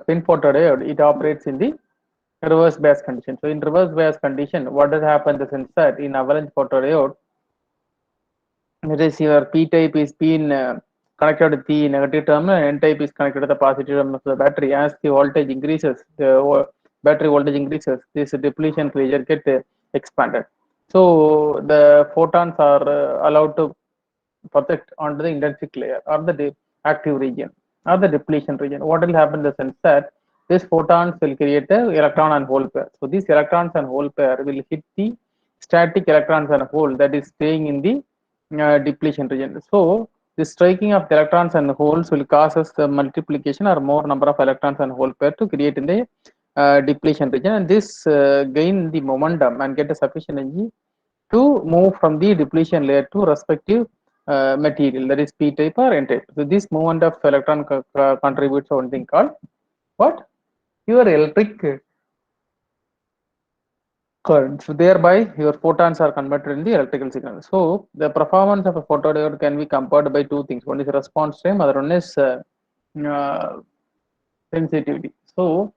spin photodiode, it operates in the reverse bias condition. So in reverse bias condition, what does happen in the sense that in avalanche photodiode, it is your p type is connected to the negative terminal, and n type is connected to the positive terminal of the battery. As the voltage increases, the battery voltage increases, this depletion region get expanded. So the photons are allowed to project onto the intrinsic layer or the active region or the depletion region. What will happen in the sense that these photons will create the electron and hole pair. So these electrons and hole pair will hit the static electrons and hole that is staying in the depletion region. So the striking of the electrons and holes will cause us the multiplication or more number of electrons and hole pair to create in the depletion region, and this gain the momentum and get a sufficient energy to move from the depletion layer to respective material, that is p type or n type. So this movement of electron contributes to one thing called what, your electric current. So thereby your photons are converted in the electrical signal. So the performance of a photodiode can be compared by two things. One is response time, other one is uh, sensitivity. So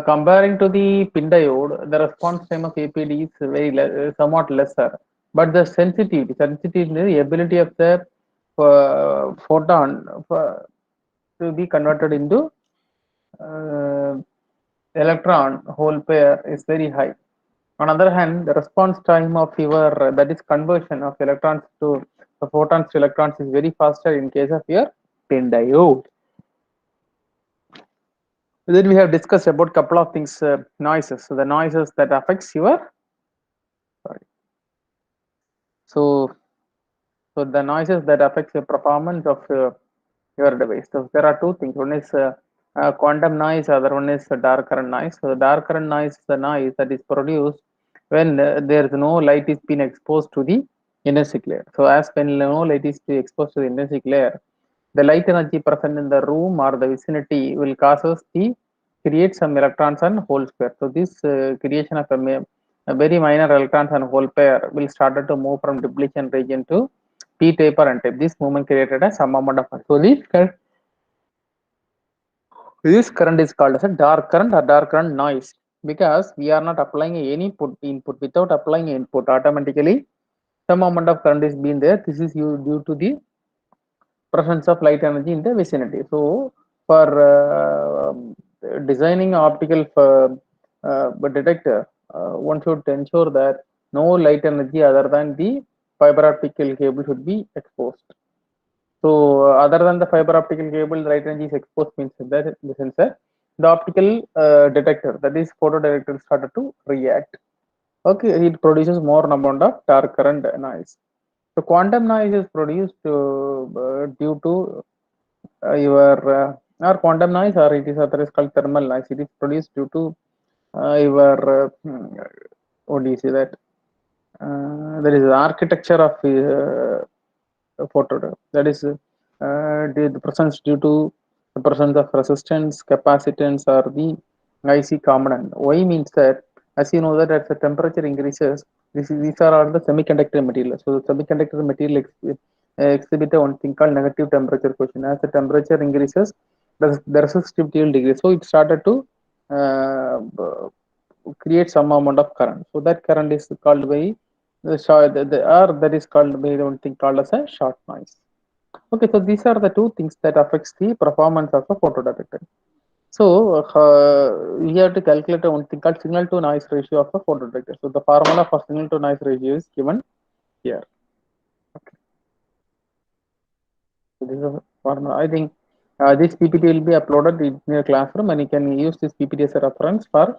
comparing to the pin diode, the response time of APD is very somewhat lesser, but the sensitivity is the ability of the photon to be converted into uh, electron hole pair is very high. On other hand, the response time of your that is conversion of electrons to photons to electrons is very faster in case of your pin diode. Then we have discussed about couple of things, noises. So the noises that affects your sorry. So the noises that affects the performance of your device. So there are two things. One is quantum noise. Other one is dark current noise. So the dark current noise is the noise that is produced when there is no light is being exposed to the intrinsic layer. So as when no light is being exposed to the intrinsic layer, the light energy present in the room or the vicinity will cause us the create some electrons and holes pair. So this creation of a very minor electrons and hole pair will started to move from depletion region to p type or n type. This movement created a some amount of so this current is called as a dark current or dark current noise, because we are not applying any input. Without applying input, automatically some amount of current is being there. This is due to the presence of light energy in the vicinity. So for designing optical detector, one should ensure that no light energy other than the fiber optical cable should be exposed. So other than the fiber optical cable, light energy is exposed means that in the sense that the optical detector, that is photodetector, started to react. Okay, it produces more amount of dark current noise. So quantum noise is produced due to your or quantum noise, or it is otherwise called thermal noise. It is produced due to your what do you say that there is architecture of photodiode, that is the presence due to the presence of resistance, capacitance, or the IC component. Why means that, as you know that as the temperature increases, these are all the semiconductor material. So the semiconductor material exhibit one thing called negative temperature quotient. As the temperature increases, the resistivity will decrease. So it started to create some amount of current. So that current is called by or that is called by one thing called as a short noise. Okay, so these are the two things that affects the performance of a photodetector. So we have to calculate one thing called signal to noise ratio of a photodetector. So the formula for signal to noise ratio is given here. Okay. So this is a formula. I think this PPT will be uploaded in your classroom, and you can use this PPT as a reference for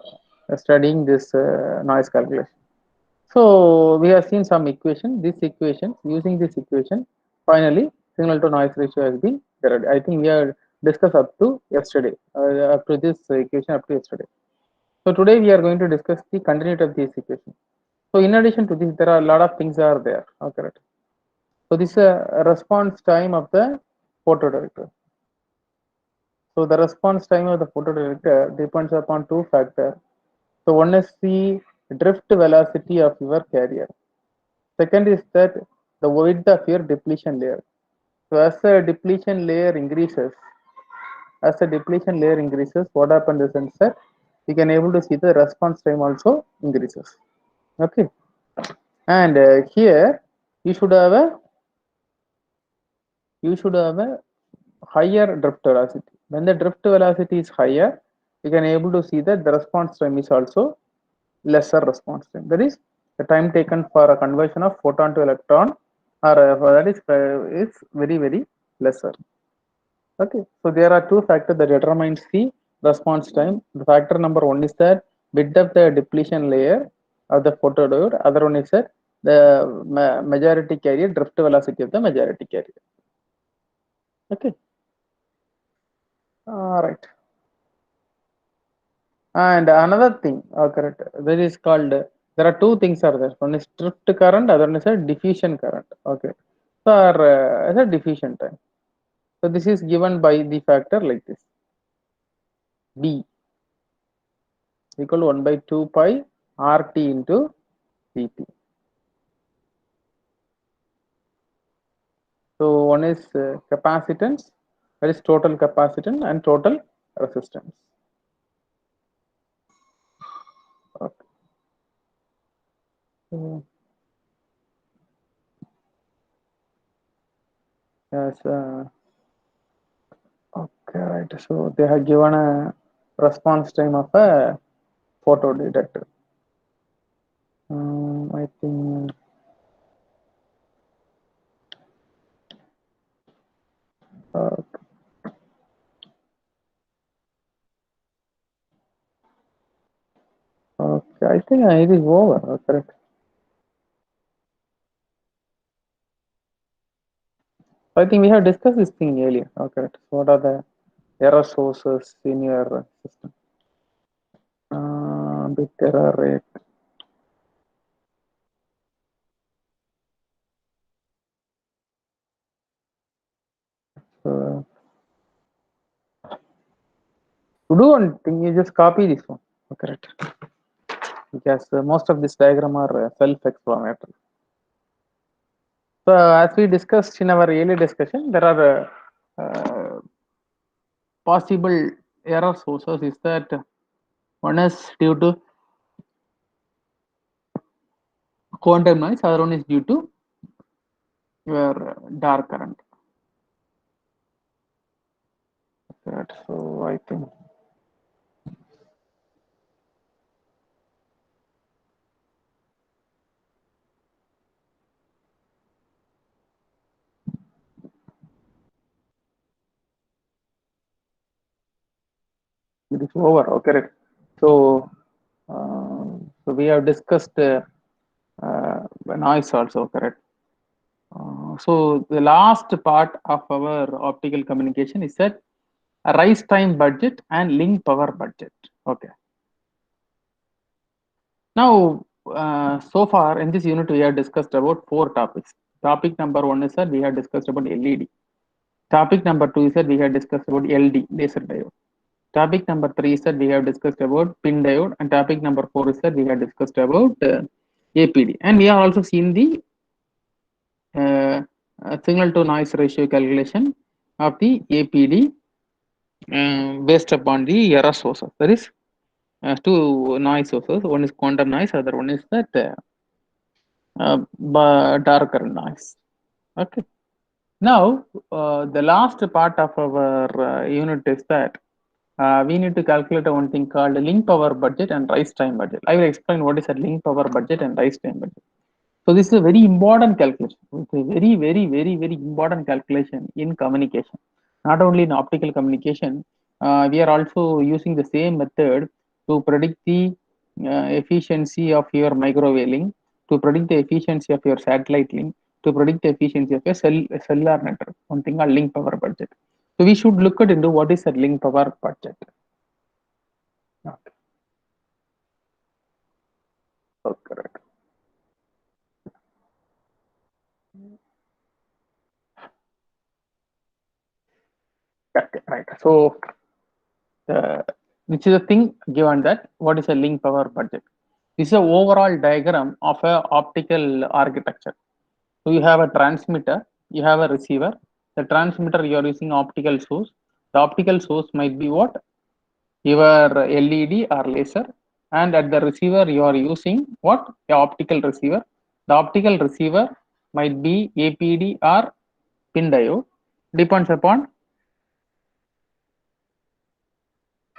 studying this noise calculation. So we have seen some equation. This equation, using this equation, finally signal to noise ratio has been derived. I think we have discussed up to yesterday, up to this equation up to yesterday. So today we are going to discuss the continuity of this equation. So in addition to this, there are a lot of things are there. Okay, right. So this is a response time of the photodetector. So the response time of the photodetector depends upon two factors. So one is the drift velocity of your carrier. Second is that the width of your depletion layer. So as the depletion layer increases, as the depletion layer increases, what happens is that you can able to see the response time also increases. Okay, and here you should have a higher drift velocity. When the drift velocity is higher, you can able to see that the response time is also lesser response time. That is the time taken for a conversion of photon to electron, or that is very lesser. Okay, so there are two factors that determines the response time. The factor number one is that bit of the depletion layer of the photodiode. Other one is that the majority carrier drift velocity of the majority carrier. Okay, all right. And another thing, correct. That is called. There are two things are there. One is drift current. Other one is a diffusion current. Okay, so as a diffusion time. So this is given by the factor like this. B equal to 1 by 2 pi RT into Dt. So one is capacitance, that is total capacitance and total resistance. Okay. So, yes. Okay, right. So they have given a response time of a photo detector. I think. Okay. Okay. I think it is over. Correct. I think we have discussed this thing earlier. Okay. So what are the error sources in your system? Bit error rate. Uh, to do one thing, you just copy this one. Correct. Because most of this diagram are self-explanatory. So as we discussed in our earlier discussion, there are possible error sources. Is that one is due to quantum noise, other one is due to your dark current. Correct. So I think. It is over. Okay, correct. So, so we have discussed noise also, correct. So the last part of our optical communication is that a rise time budget and link power budget. Okay. Now, so far in this unit, we have discussed about four topics. Topic number one is that we have discussed about LED. Topic number two is that we have discussed about LD, laser diode. Topic number three is that we have discussed about pin diode, and topic number four is that we have discussed about APD, and we have also seen the signal to noise ratio calculation of the APD based upon the error sources. There is two noise sources. One is quantum noise, other one is that darker noise. Okay. Now, the last part of our unit is that we need to calculate one thing called link power budget and rise time budget. I will explain what is a link power budget and rise time budget. So this is a very important calculation. It's a very important calculation in communication. Not only in optical communication, we are also using the same method to predict the efficiency of your microwave link, to predict the efficiency of your satellite link, to predict the efficiency of your cellular network. One thing called link power budget. So we should look at into what is a link power budget. Okay. So correct. Okay, right. So which is a thing given that what is a link power budget. This is an overall diagram of a optical architecture. So you have a transmitter, you have a receiver. The transmitter you are using optical source. The optical source might be what? Your LED or laser, and at the receiver you are using what? The optical receiver. The optical receiver might be APD or pin diode, depends upon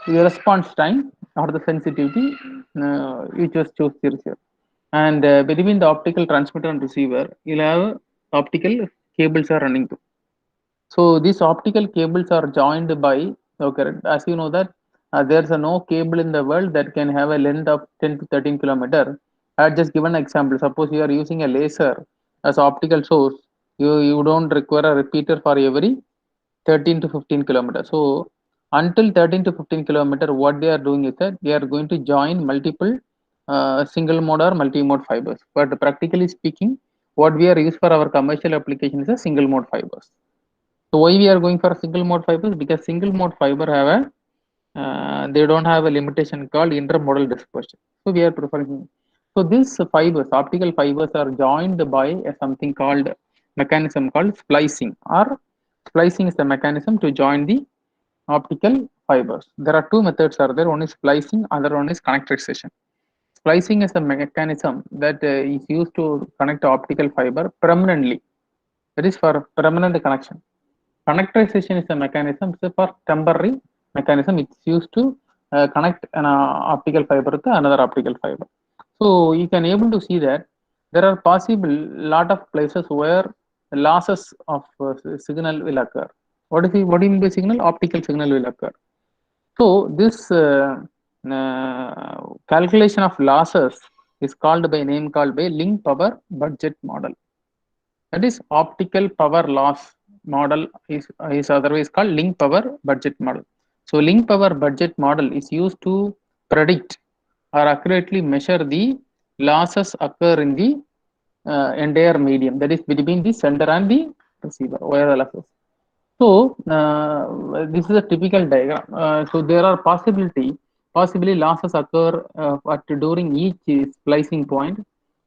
the response time or the sensitivity. You just choose the receiver. And between the optical transmitter and receiver, you'll have optical cables are running through. So these optical cables are joined by, okay, as you know that there's a no cable in the world that can have a length of 10 to 13 kilometer. I had just given an example. Suppose you are using a laser as optical source, you don't require a repeater for every 13 to 15 kilometers. So until 13 to 15 kilometer, what they are doing is that they are going to join multiple single mode or multi mode fibers. But practically speaking, what we are used for our commercial application is a single mode fibers. So why we are going for single mode fibers? Because single mode fiber have a they don't have a limitation called intermodal dispersion. So we are preferring. So these fibers, optical fibers, are joined by a something called mechanism called splicing. Or splicing is the mechanism to join the optical fibers. There are two methods are there. One is splicing, other one is connectorization. Splicing is the mechanism that is used to connect optical fiber permanently. That is for permanent connection. Connectorization is a mechanism for temporary mechanism. It's used to connect an optical fiber to another optical fiber. So you can able to see that there are possible lot of places where losses of signal will occur. What do you mean by signal? Optical signal will occur. So this calculation of losses is called by name called by link power budget model. That is optical power loss model is otherwise called link power budget model. So link power budget model is used to predict or accurately measure the losses occur in the entire medium, that is between the sender and the receiver, where the losses. So this is a typical diagram. So there are possibly losses occur during each splicing point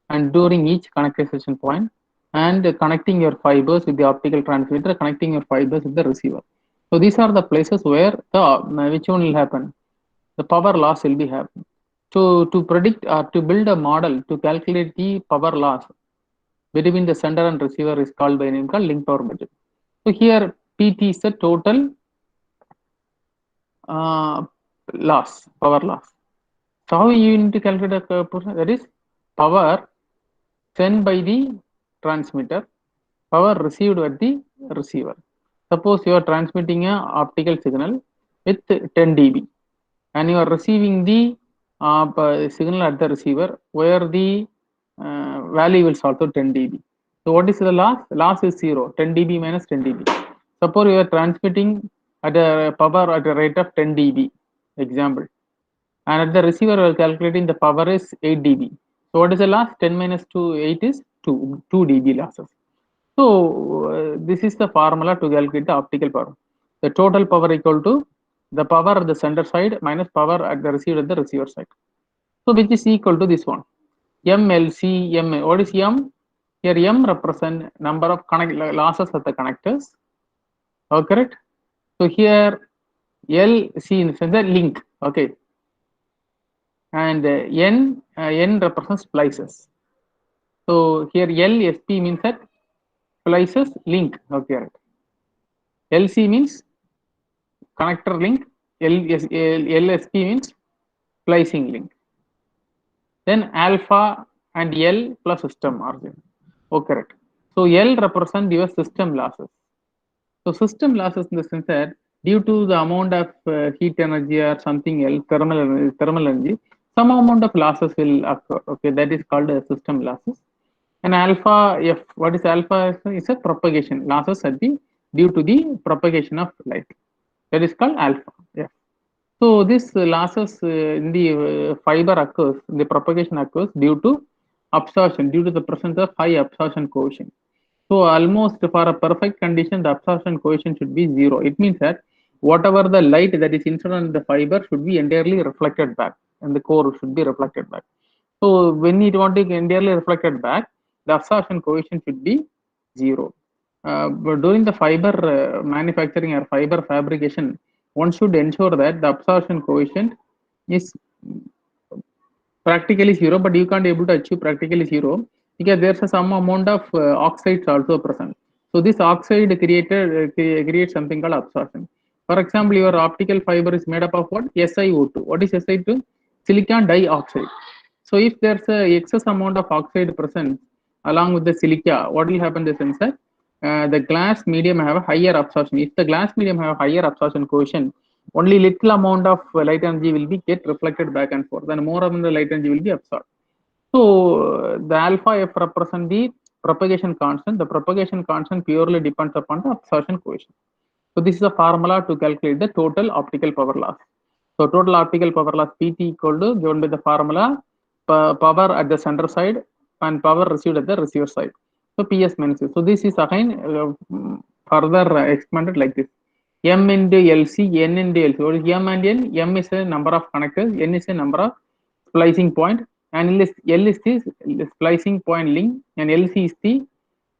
and during each connectorization point, and connecting your fibers with the optical transmitter, connecting your fibers with the receiver. So these are the places where the which one will happen? The power loss will be happening. So to predict or to build a model to calculate the power loss between the sender and receiver is called by a name called link power budget. So here PT is the total uh, loss, power loss. So how you need to calculate a portion? That is power sent by the transmitter, power received at the receiver. Suppose you are transmitting a optical signal with 10 dB and you are receiving the signal at the receiver where the value is also 10 dB. So what is the loss? Loss is 0, 10 dB minus 10 dB. Suppose you are transmitting at a power at a rate of 10 dB, example, and at the receiver we are calculating the power is 8 dB. So what is the loss? 10 minus 2, 8 is 2 dB losses. So this is the formula to calculate the optical power. The total power equal to the power at the sender side minus power at the receiver at the receiver side. So which is equal to this one. MLC, M. What is M? Here M represent number of losses of the connectors. Oh, correct. So here LC in the sense that link. Okay. And N represents splices. So here LSP means that splices link. Okay. Right. LC means connector link. LSP means splicing link. Then alpha and L plus system origin. Okay, correct. So L represent your system losses. So system losses in the sense that due to the amount of heat energy or something else, thermal energy, some amount of losses will occur. Okay, that is called system losses. And alpha F, what is alpha? Is a propagation losses at the due to the propagation of light. That is called alpha. Yeah. So this losses in the fiber occurs, the propagation occurs due to absorption, due to the presence of high absorption coefficient. So almost for a perfect condition, the absorption coefficient should be 0. It means that whatever the light that is incident on the fiber should be entirely reflected back, and the core should be reflected back. So when it want to entirely reflected back, the absorption coefficient should be 0. but during the fiber manufacturing or fiber fabrication, one should ensure that the absorption coefficient is practically zero, but you can't able to achieve practically zero because there's some amount of oxides also present. So this oxide creates something called absorption. For example, your optical fiber is made up of what? SiO2. What is SiO2? Silicon dioxide. So if there's a excess amount of oxide present along with the silica, what will happen in the sense that the glass medium have a higher absorption. If the glass medium have a higher absorption coefficient, only little amount of light energy will be get reflected back and forth, and more of the light energy will be absorbed. So the alpha f represent the propagation constant. The propagation constant purely depends upon the absorption coefficient. So this is a formula to calculate the total optical power loss. So total optical power loss PT equal to, given by the formula, power at the center side and power received at the receiver side. So PS minus U. So this is again further expanded like this. M into LC, N into LC. What is M and N? M is a number of connectors, N is a number of splicing point, and L is the splicing point link, and LC is the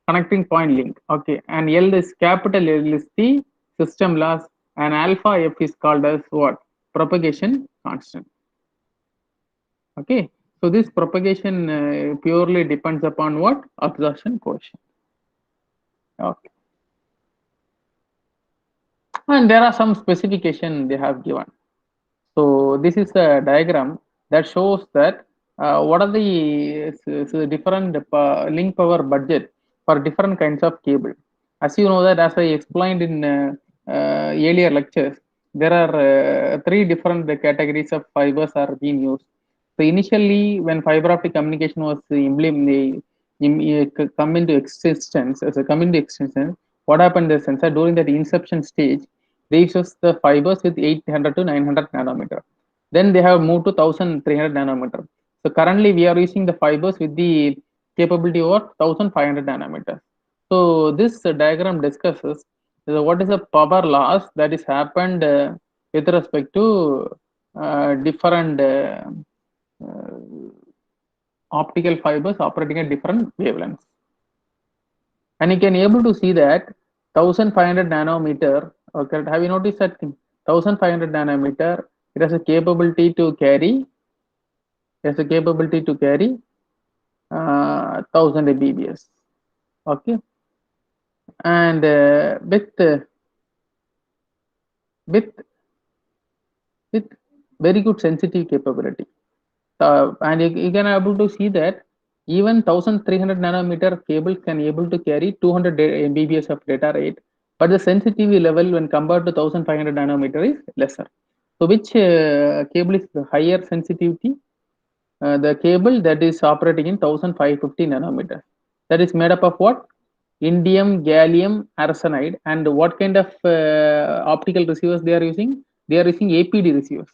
connecting point link. Okay, and L is capital L is the system loss, and alpha F is called as what? Propagation constant. Okay, so this propagation purely depends upon what? Absorption coefficient. Okay, and there are some specification they have given. So this is a diagram that shows that what are the different link power budget for different kinds of cable. As you know that, as I explained in earlier lectures, there are three different categories of fibers are being used. So initially, when fiber optic communication was come into existence, what happened is that during that inception stage, they use the fibers with 800 to 900 nanometer. Then they have moved to 1300 nanometer. So currently we are using the fibers with the capability of 1500 nanometer. So this diagram discusses what is the power loss that is happened with respect to different uh, optical fibers operating at different wavelengths. And you can able to see that 1500 nanometer. Okay, have you noticed that thing? 1500 nanometer, it has a capability to carry, uh, 1000 mbps. Okay, and with with very good sensitive capability. And you can able to see that even 1300 nanometer cable can able to carry 200 mbps of data rate, but the sensitivity level when compared to 1500 nanometer is lesser. So which cable is the higher sensitivity? The cable that is operating in 1550 nanometer, that is made up of what? Indium gallium arsenide. And what kind of optical receivers they are using? They are using APD receivers.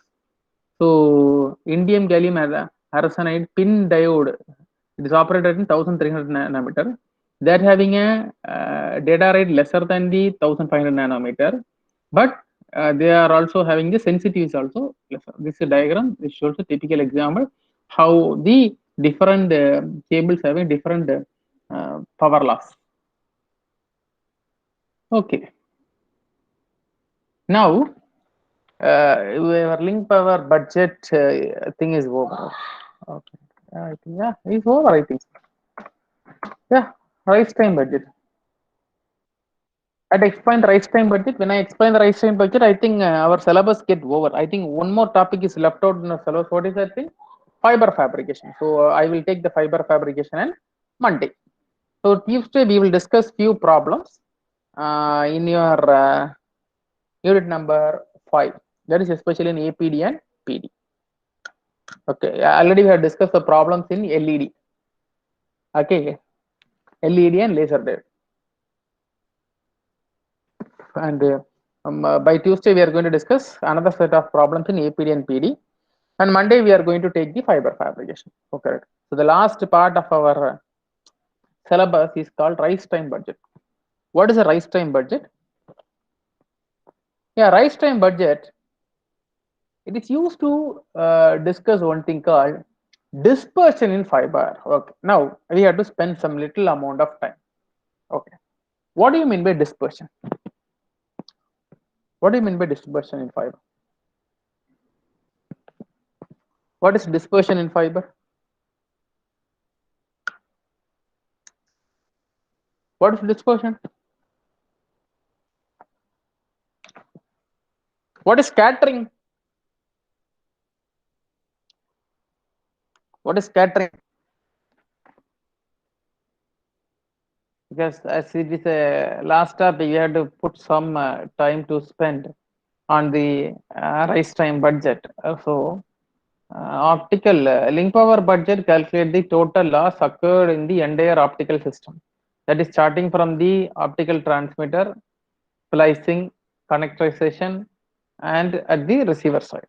So indium gallium arsenide pin diode, it is operated in 1300 nanometer. That having a data rate lesser than the 1500 nanometer, but they are also having the sensitivity is also lesser. This is a diagram. This shows a typical example how the different cables having different power loss. Okay, now our link power budget thing is over. Okay, I think, yeah, it's over, I think. Yeah, rise time budget. I'd explain the rise time budget. When I explain the rise time budget, I think our syllabus get over. I think one more topic is left out in the syllabus. What is that thing? Fiber fabrication. So I will take the fiber fabrication on Monday. So Tuesday we will discuss few problems in your unit number 5. That is especially in APD and PD. Okay, already we have discussed the problems in LED. Okay, LED and laser diode. And by Tuesday we are going to discuss another set of problems in APD and PD. And Monday we are going to take the fiber fabrication. Okay. So the last part of our syllabus is called rise time budget. What is a rise time budget? Yeah, rise time budget. It is used to discuss one thing called dispersion in fiber. Okay. Now we have to spend some little amount of time. Okay. What do you mean by dispersion? What do you mean by dispersion in fiber? What is dispersion in fiber? What is dispersion? What is scattering? What is scattering? Because as it is a last topic, we have to put some time to spend on the rise time budget. Optical link power budget calculate the total loss occurred in the entire optical system. That is starting from the optical transmitter, splicing, connectorization, and at the receiver side.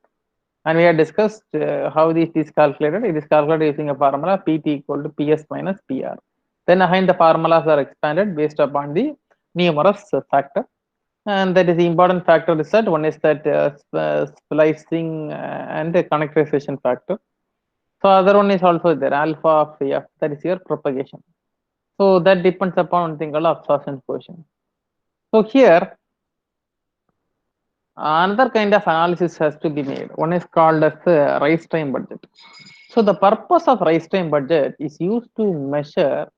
And we had discussed how this is calculated. It is calculated using a formula PT equal to PS minus PR. Then again the formulas are expanded based upon the numerous factor. And that is the important factor is that one is that splicing and the connectorization factor. So other one is also there, alpha of F, that is your propagation. So that depends upon one thing called absorption coefficient. So here another kind of analysis has to be made. One is called as the rise time budget. So the purpose of rise time budget is used to measure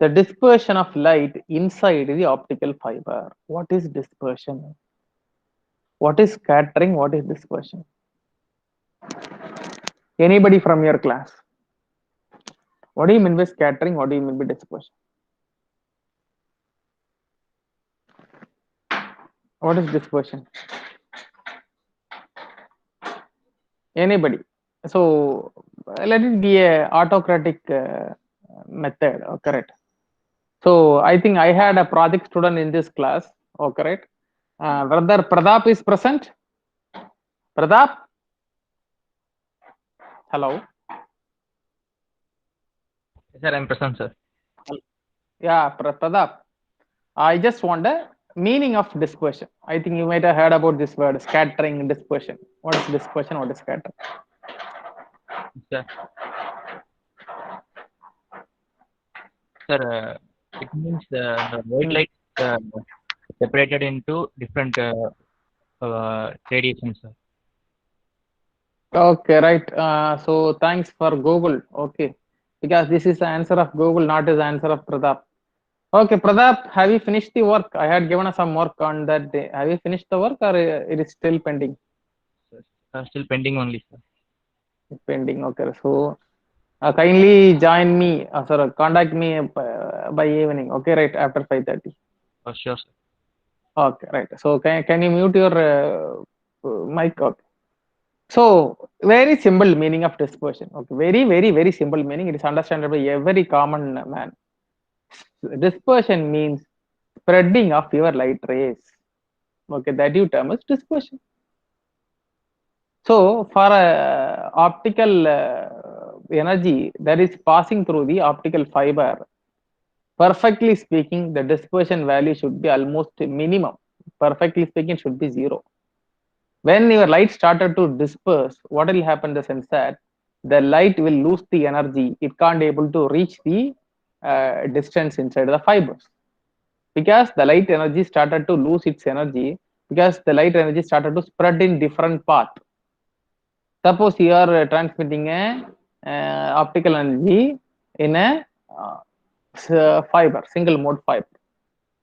the dispersion of light inside the optical fiber. What is dispersion? What is scattering? What is dispersion? Anybody from your class? What do you mean by scattering? What do you mean by dispersion? What is dispersion? Anybody? So let it be a autocratic method. Oh, correct. So I think I had a project student in this class. Oh, correct. Brother Pradap is present. Pradap. Hello. Sir, I'm present, sir. Yeah, Pradap. I just wonder meaning of dispersion. I think you might have heard about this word scattering, dispersion. What is dispersion? What is scattering? Sir, sir, it means the white light separated into different radiations, sir. Okay, right. So thanks for Google. Okay, because this is the answer of Google, not his answer of Pradap. Okay, Pradap, have you finished the work? I had given us some work on that day. Have you finished the work or it is still pending? Still pending only, sir. Pending. Okay, so kindly join me. Sorry, contact me by evening. Okay, right after 5:30. Oh, sure, sir. Okay, right. So can you mute your mic? Okay. So very simple meaning of dispersion. Okay, very simple meaning. It is understandable by every common man. Dispersion means spreading of your light rays. Okay, that you term as dispersion. So for optical energy that is passing through the optical fiber, perfectly speaking, the dispersion value should be almost minimum. Perfectly speaking, should be zero. When your light started to disperse, what will happen in the sense that the light will lose the energy. It can't able to reach the distance inside the fibers because the light energy started to lose its energy because the light energy started to spread in different path. Suppose you are transmitting a optical energy in a fiber, single mode fiber,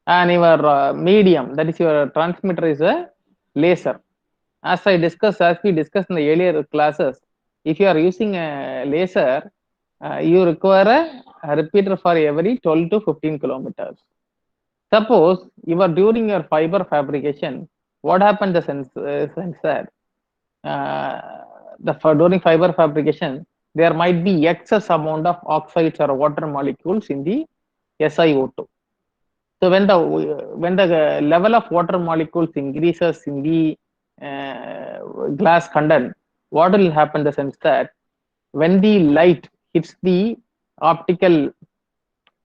and your medium, that is your transmitter, is a laser. As we discussed in the earlier classes, if you are using a laser, you require a repeater for every 12 to 15 kilometers. Suppose you are during your fiber fabrication, what happened the sense that during fiber fabrication, there might be excess amount of oxides or water molecules in the SiO2. So when the level of water molecules increases in the glass content, what will happen in the sense that when the light hits the optical,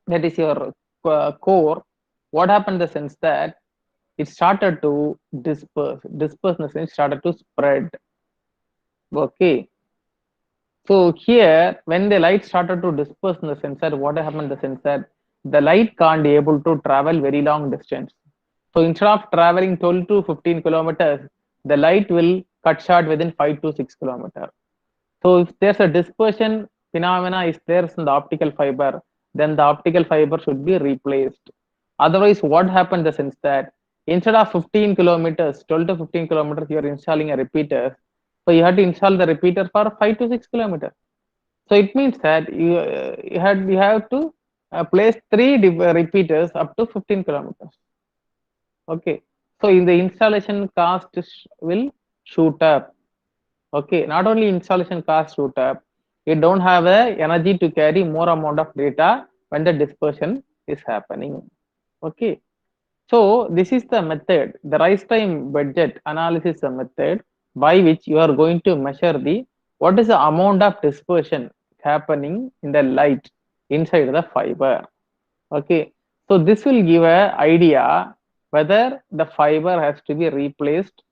that is your core, what happened in the sense that it started to disperse in the sense started to spread. Okay, so here when the light started to disperse in the sensor, what happened in the sensor, the light can't be able to travel very long distance. So instead of traveling 12 to 15 kilometers, the light will cut short within 5 to 6 kilometers. So if there's a dispersion phenomena is there in the optical fiber, then the optical fiber should be replaced. Otherwise, what happens in the sense that instead of 15 kilometers, 12 to 15 kilometers, you are installing a repeater. So you have to install the repeater for 5 to 6 kilometers. So it means that you have to place three repeaters up to 15 kilometers. Okay. So in the installation cost will shoot up. Okay, not only installation cost shoot up, you don't have the energy to carry more amount of data when the dispersion is happening. Okay, so this is the method, the rise time budget analysis method by which you are going to measure the what is the amount of dispersion happening in the light inside the fiber. Okay, so this will give a idea whether the fiber has to be replaced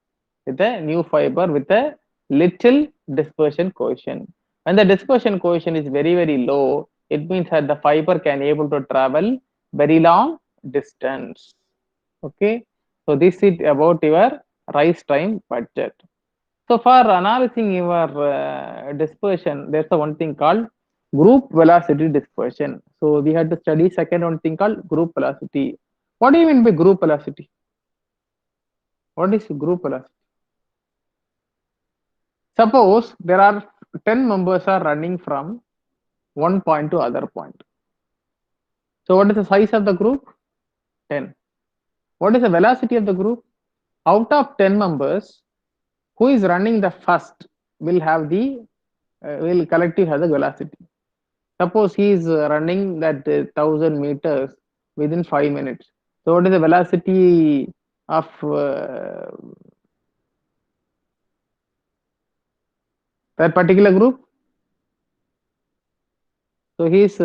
with a new fiber with a little dispersion coefficient. When the dispersion coefficient is very low, it means that the fiber can able to travel very long distance. Okay, so this is about your rise time budget. So for analyzing your dispersion, there's a one thing called group velocity dispersion. So we had to study second one thing called group velocity. What do you mean by group velocity? What is group velocity? Suppose there are 10 members are running from one point to other point. So what is the size of the group? 10. What is the velocity of the group? Out of 10 members, who is running the first will have the will collectively have the velocity. Suppose he is running that 1,000 meters within 5 minutes. So what is the velocity of that particular group? So he is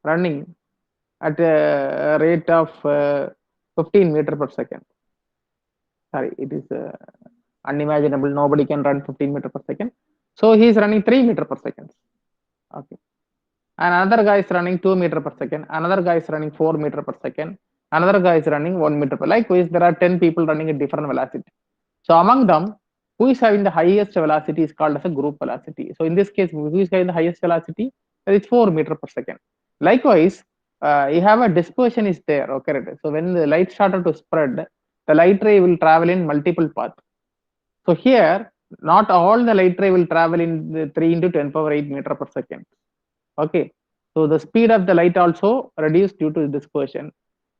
running at a rate of 15 meter per second. Sorry, it is unimaginable. Nobody can run 15 meter per second. So he is running 3 meter per second. Okay. And another guy is running 2 meter per second. Another guy is running 4 meter per second. Another guy is running 1 meter per. Likewise, there are 10 people running at different velocity. So among them, who is having the highest velocity is called as a group velocity. So in this case, who is having the highest velocity? It's 4 meter per second. Likewise, you have a dispersion is there. Okay, right? So when the light started to spread, the light ray will travel in multiple paths. So here, not all the light ray will travel in the 3 into 10 power 8 meter per second. Okay, so the speed of the light also reduced due to dispersion.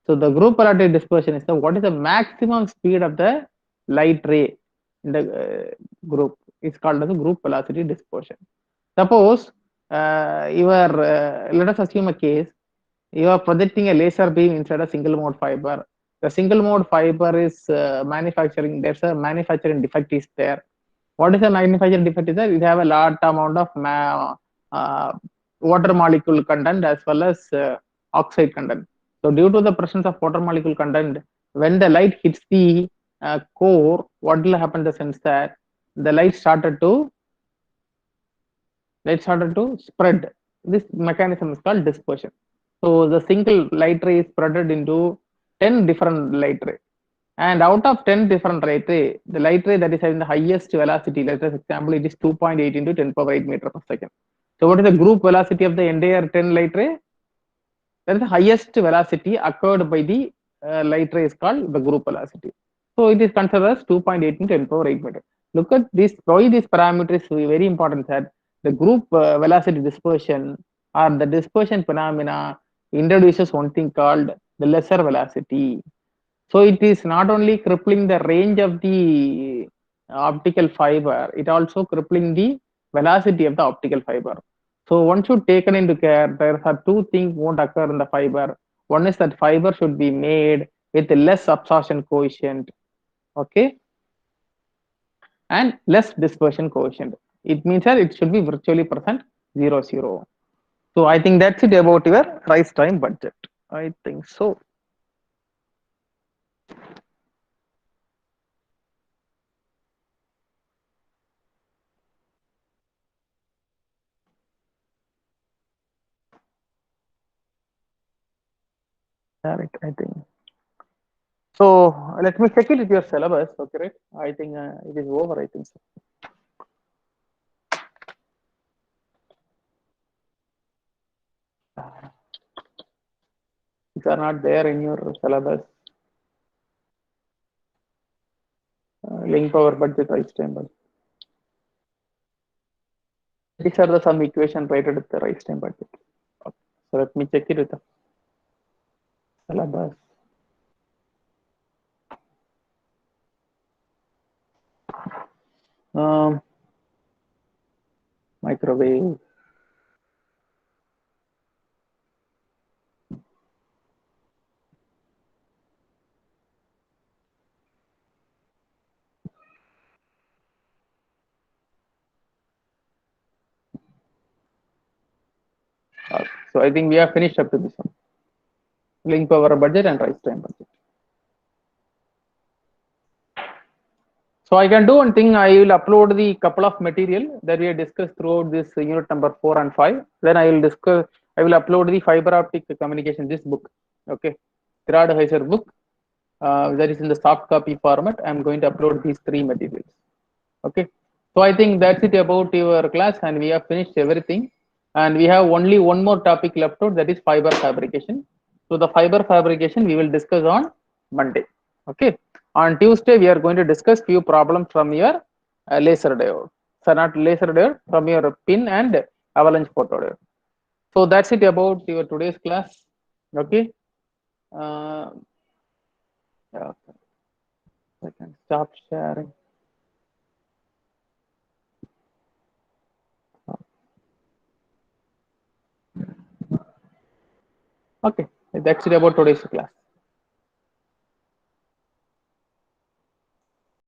So the group velocity dispersion is the what is the maximum speed of the light ray in the group is called as a group velocity dispersion. Suppose let us assume a case, you are projecting a laser beam inside a single mode fiber. The single mode fiber is manufacturing, there's a manufacturing defect is there. What is the manufacturing defect is that it have a large amount of water molecule content as well as oxide content. So due to the presence of water molecule content, when the light hits the core, what will happen in the sense that the light started to spread. This mechanism is called dispersion. So the single light ray is spreaded into 10 different light ray. And out of 10 different light ray, the light ray that is having the highest velocity, let us example, it is 2.8 into 10 power 8 meter per second. So what is the group velocity of the entire 10 light ray? That is the highest velocity occurred by the light ray is called the group velocity. So it is considered as 2.8 into 10 power 8 meter. Look at this, why this parameter is very important, that the group velocity dispersion or the dispersion phenomena introduces one thing called the lesser velocity. So it is not only crippling the range of the optical fiber, it also crippling the velocity of the optical fiber. So one should taken into care, there are two things won't occur in the fiber. One is that fiber should be made with less absorption coefficient, okay, and less dispersion coefficient. It means that it should be virtually present 0, 0. So I think that's it about your rise time budget. I think so. Correct, I think. So let me check it with your syllabus. Okay, right? I think it is over. I think so. If are not there in your syllabus, link power budget, right time budget. These are the some equation rated at the right time budget. Okay. So let me check it with the syllabus. Um, Microwave. So I think we have finished up to this one. Link power budget and right time budget. So I can do one thing. I will upload the couple of material that we have discussed throughout this unit number 4 and 5. Then I will discuss. I will upload the fiber optic communication. This book, okay, Gerard Heiser book. That is in the soft copy format. I am going to upload these 3 materials. Okay. So I think that's it about your class, and we have finished everything. And we have only one more topic left out, that is fiber fabrication. So the fiber fabrication we will discuss on Monday. Okay. On Tuesday we are going to discuss few problems from your laser diode. So not laser diode, from your pin and avalanche photodiode. So that's it about your today's class. Okay. Yeah, I can stop sharing. Okay, that's it about today's class.